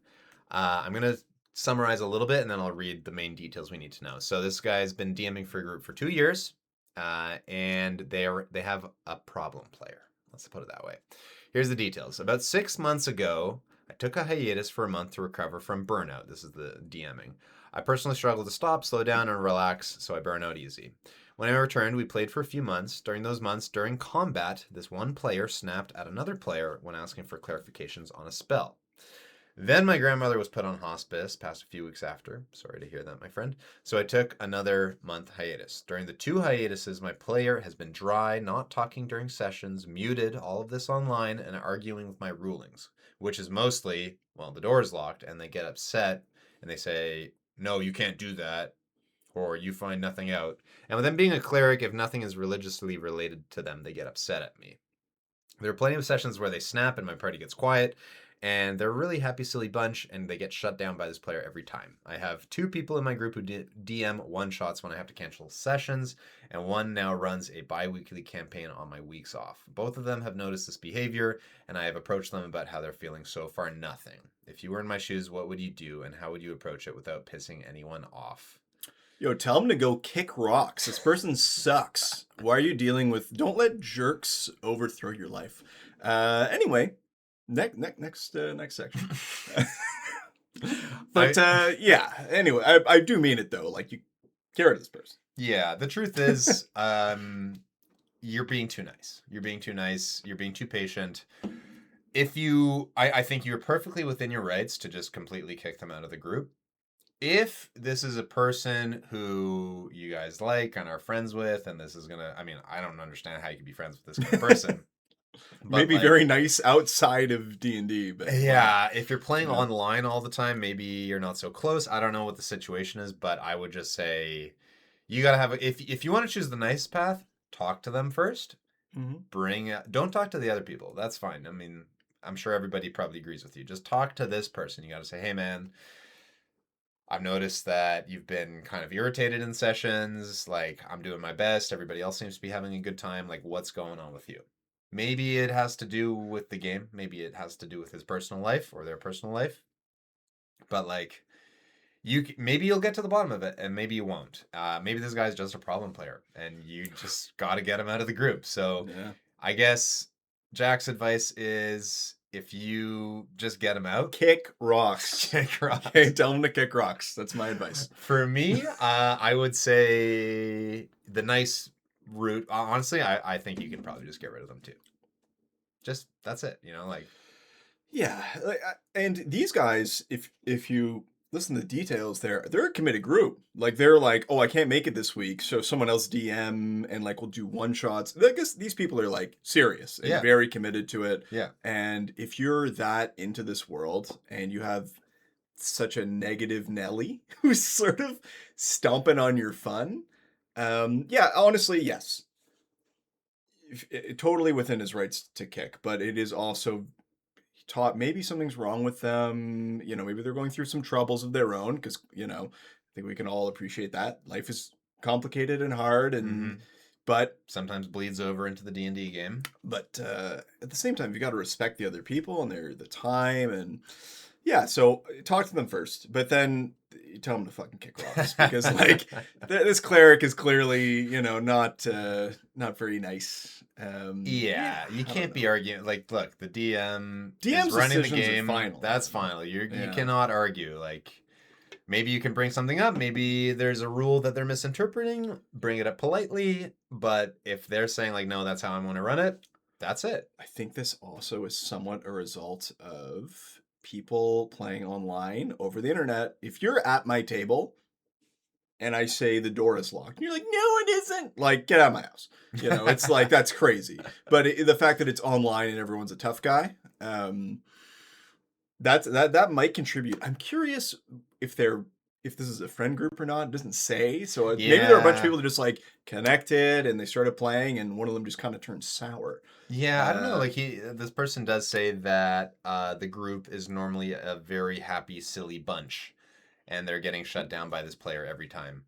I'm going to summarize a little bit, and then I'll read the main details we need to know. So this guy's been DMing for a group for 2 years, and they have a problem player. Let's put it that way. Here's the details. About 6 months ago, I took a hiatus for a month to recover from burnout. This is the DMing. I personally struggle to stop, slow down, and relax, so I burn out easy. When I returned, we played for a few months. During those months, during combat, this one player snapped at another player when asking for clarifications on a spell. Then my grandmother was put on hospice, passed a few weeks after. Sorry to hear that, my friend. So I took another month hiatus. During the 2 hiatuses, my player has been dry, not talking during sessions, muted, all of this online, and arguing with my rulings, which is mostly, well, the door is locked, and they get upset, and they say, no, you can't do that, or you find nothing out. And with them being a cleric, if nothing is religiously related to them, they get upset at me. There are plenty of sessions where they snap and my party gets quiet, and they're a really happy, silly bunch, and they get shut down by this player every time. I have 2 people in my group who DM one-shots when I have to cancel sessions, and one now runs a bi-weekly campaign on my weeks off. Both of them have noticed this behavior, and I have approached them about how they're feeling. So far, nothing. If you were in my shoes, what would you do, and how would you approach it without pissing anyone off? Yo, tell him to go kick rocks. This person sucks. Why are you dealing with... Don't let jerks overthrow your life. Anyway, next section. But yeah, anyway, I do mean it, though. Like, you get rid of this person. Yeah, the truth is, you're being too nice. You're being too nice. You're being too patient. I think you're perfectly within your rights to just completely kick them out of the group. If this is a person who you guys like and are friends with, and this is gonna, I mean, I don't understand how you could be friends with this kind of person. Maybe like, very nice outside of D&D, but yeah, if you're playing online all the time, maybe you're not so close. I don't know what the situation is, but I would just say you gotta have if you want to choose the nice path, talk to them first. Mm-hmm. Don't talk to the other people. That's fine. I mean, I'm sure everybody probably agrees with you. Just talk to this person. You got to say, hey, man, I've noticed that you've been kind of irritated in sessions. Like, I'm doing my best. Everybody else seems to be having a good time. Like, what's going on with you? Maybe it has to do with the game. Maybe it has to do with his personal life or their personal life. But, like, maybe you'll get to the bottom of it, and maybe you won't. Maybe this guy's just a problem player, and you just got to get him out of the group. So yeah. I guess Jack's advice is... if you just get him out, kick rocks. Kick rocks. Okay, tell him to kick rocks. That's my advice. For me, I would say the nice route. Honestly, I think you can probably just get rid of them too. Just that's it. You know, like yeah. And these guys, if you listen to the details, they're a committed group. Like they're like, oh, I can't make it this week, so someone else DM and like we'll do one shots. I guess these people are like serious and very committed to it. Yeah. And if you're that into this world and you have such a negative Nelly who's sort of stomping on your fun, yeah, honestly, yes, totally within his rights to kick, but it is also taught maybe something's wrong with them, you know, maybe they're going through some troubles of their own, because, you know, I think we can all appreciate that life is complicated and hard, and but sometimes bleeds over into the D&D game. But at the same time, you got to respect the other people and the time, and yeah, so talk to them first, but then you tell them to fucking kick rocks, because like this cleric is clearly, you know, not very nice. You can't be arguing. Like, look, the DM's is running the game. Final. That's final. You cannot argue. Like, maybe you can bring something up. Maybe there's a rule that they're misinterpreting. Bring it up politely. But if they're saying like, no, that's how I want to run it, That's it. I think this also is somewhat a result of people playing online over the internet. If you're at my table and I say the door is locked, and you're like, no, it isn't. Like, get out of my house. You know, it's like, that's crazy. But the fact that it's online and everyone's a tough guy, that might contribute. I'm curious if they're if this is a friend group or not. It doesn't say. So maybe there are a bunch of Yeah. people that just like connected and they started playing, and one of them just kind of turned sour. Yeah, I don't know. Uh, Like this person does say that the group is normally a very happy, silly bunch, and they're getting shut down by this player every time.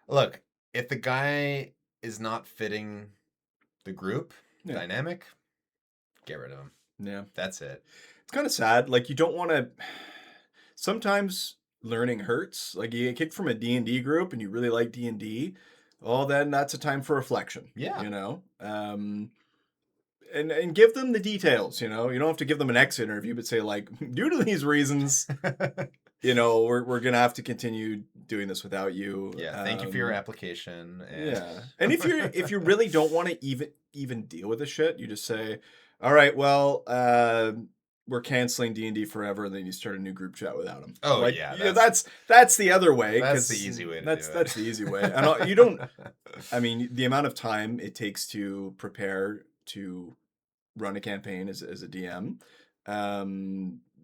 Look, if the guy is not fitting the group yeah, dynamic, get rid of him. yeah. That's it. It's kind of sad. Like you don't want to. Sometimes learning hurts. Like you get kicked from a D&D group and you really like D&D. Well, then that's a time for reflection. Yeah. You know. And give them the details. You know, you don't have to give them an exit interview, but say like, due to these reasons, you know, we're gonna have to continue doing this without you. Yeah. Thank you for your application. And Yeah. And if you really don't want to even deal with the shit, you just say, all right, well, we're canceling D&D forever, and then you start a new group chat without them. Oh Like, yeah, yeah, that's the other way. that's the 'Cause easy way to that's do it. that's the easy way. And you don't. I mean, the amount of time it takes to prepare to run a campaign as a DM,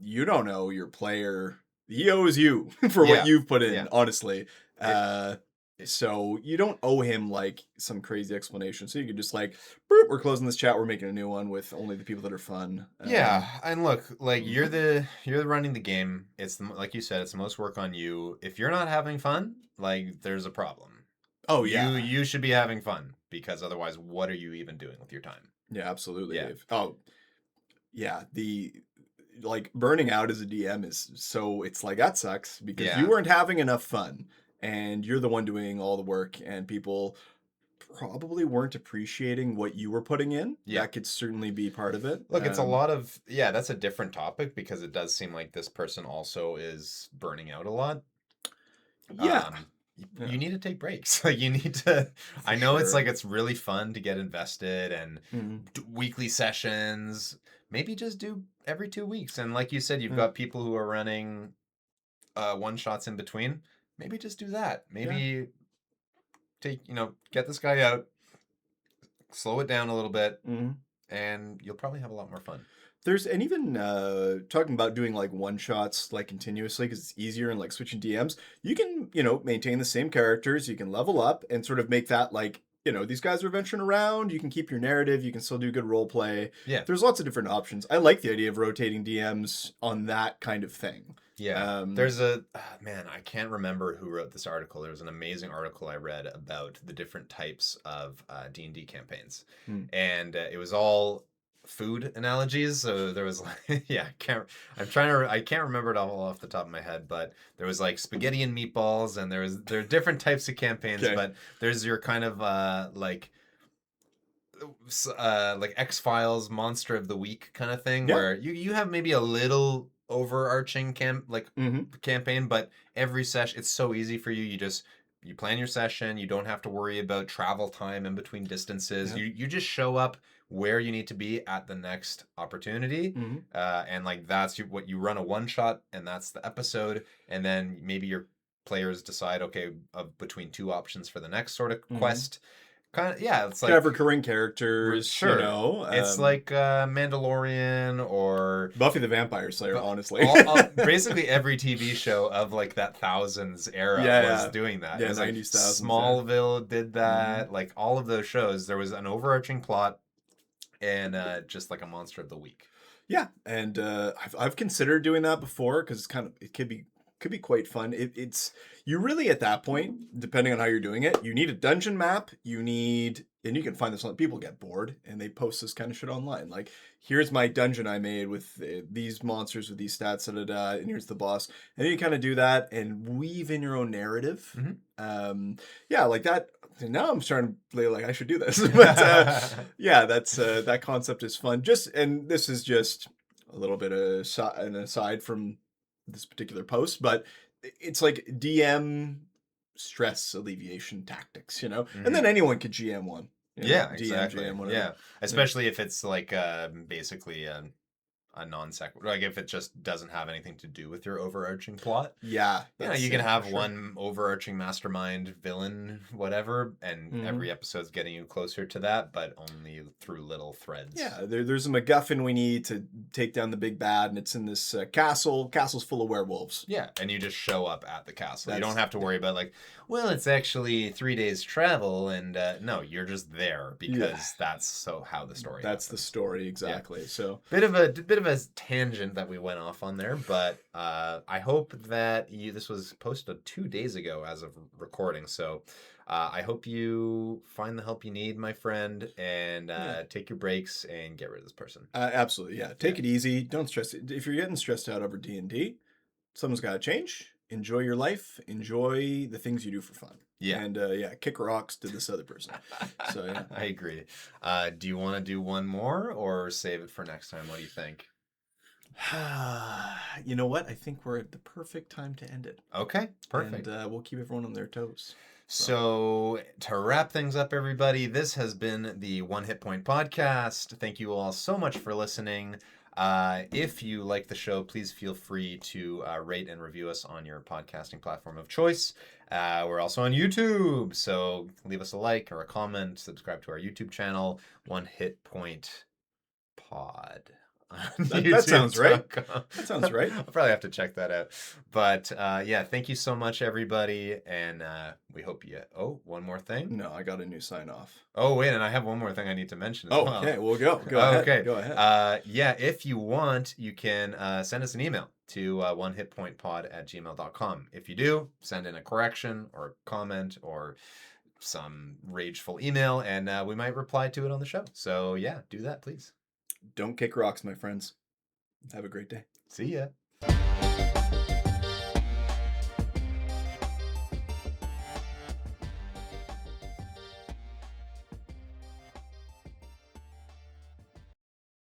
you don't know your player. He owes you for what Yeah. you've put in, Yeah. honestly. It- So you don't owe him like some crazy explanation. So you could just like, "Boop, we're closing this chat. We're making a new one with only the people that are fun." Yeah, and look, like Mhm. you're running the game. It's like you said, it's the most work on you. If you're not having fun, like there's a problem. Oh yeah, You should be having fun because otherwise, what are you even doing with your time? yeah, absolutely. Yeah, Oh yeah, the like burning out as a DM is so it's like that sucks because you yeah, weren't having enough fun and you're the one doing all the work and people probably weren't appreciating what you were putting in. yeah. That could certainly be part of it. Look, it's a lot of yeah. That's a different topic because it does seem like this person also is burning out a lot. Yeah, Um, you yeah, need to take breaks. Like you need to. I for know it's sure. like it's really fun to get invested and Mhm, weekly sessions. Maybe just do every 2 weeks. And like you said, you've mm, got people who are running one shots in between. Maybe just do that. yeah. Maybe take get this guy out, slow it down a little bit, Mhm. and you'll probably have a lot more fun. There's and even talking about doing like one shots like continuously because it's easier and like switching DMs. You can maintain the same characters. You can level up and sort of make that like these guys are venturing around. You can keep your narrative. You can still do good role play. Yeah. There's lots of different options. I like the idea of rotating DMs on that kind of thing. Yeah. Um, There's man, I can't remember who wrote this article. There was an amazing article I read about the different types of D&D campaigns. hmm, And it was all food analogies. So there was like yeah, I can't remember it all off the top of my head, but there was like spaghetti and meatballs and there are different types of campaigns, okay. but there's your kind of like X-Files monster of the week kind of thing Yeah. where you have maybe a little overarching Hmm. campaign, but every session it's so easy for you. You plan your session, you don't have to worry about travel time in between distances. Yeah. You just show up where you need to be at the next opportunity. Hmm. And like that's what you run a one shot and that's the episode and then maybe your players decide okay between two options for the next sort of Hmm. quest. Kind of, yeah, it's Can have like recurring characters. sure. It's like Mandalorian or Buffy the Vampire Slayer. but Honestly. basically every TV show of like that thousands era Yeah. was Yeah. doing that. It Yeah. was like 90s thousands. Yeah. Smallville did Hmm. that. Like all of those shows, there was an overarching plot and just like a monster of the week. Yeah, and I've considered doing that before because it could be quite fun. It's you really at that point, depending on how you're doing it, you need a dungeon map. You need and you can find this on people get bored and they post this kind of shit online. Like here's my dungeon I made with these monsters with these stats, and here's the boss. And you kind of do that and weave in your own narrative. Mhm. Yeah, like that. Now I'm starting to play like I should do this, but yeah, that's that concept is fun. Just and this is just a little bit of an aside from this particular post, but it's like DM stress alleviation tactics, and then Mhm. anyone could GM one. Yeah, DM, exactly. GM, whatever. Yeah, especially if it's like basically a non sequitur. Like if it just doesn't have anything to do with your overarching plot. Yeah, You know, that's you can for have sure. one overarching mastermind villain, whatever, and Hmm. every episode's getting you closer to that, but only through little threads. Yeah, there's a MacGuffin we need to take down the big bad, and it's in this castle. Castle's full of werewolves. Yeah, and you just show up at the castle. You don't That's have to yeah, worry about like, well, it's actually 3 days travel, and no, you're just there yeah. because that's so how the story That's the happens. story Yeah. exactly. So Bit of a tangent that we went off on there, but I hope that this was posted 2 days ago as of recording. So I hope you find the help you need, my friend, and yeah, take your breaks and get rid of this person. absolutely. Yeah, Yeah, take it easy. Don't stress it. If you're getting stressed out over D&D, something's got to change. Enjoy your life. Enjoy the things you do for fun. yeah. And yeah, kick rocks to this other person. So yeah. I agree. Do you want to do one more or save it for next time? What do you think? You know what? I think we're at the perfect time to end it. Okay, perfect. And we'll keep everyone on their toes. So, to wrap things up, everybody, this has been the One Hit Point Podcast. Thank you all so much for listening. If you like the show, please feel free to rate and review us on your podcasting platform of choice. We're also on YouTube, so leave us a like or a comment. Subscribe to our YouTube channel, One Hit Point Pod. That sounds right. YouTube.com. That sounds right. I'll probably have to check that out. But yeah, thank you so much, everybody. And we hope you. Oh, one more thing. No, I got a new sign off. Oh, wait. And I have one more thing I need to mention as Oh, well. okay. We'll go. Go ahead. Okay. Go ahead. Yeah, if you want, you can send us an email to onehitpointpod@gmail.com. If you do, send in a correction or a comment or some rageful email, and we might reply to it on the show. So yeah, do that, please. Don't kick rocks, my friends. Have a great day. See ya.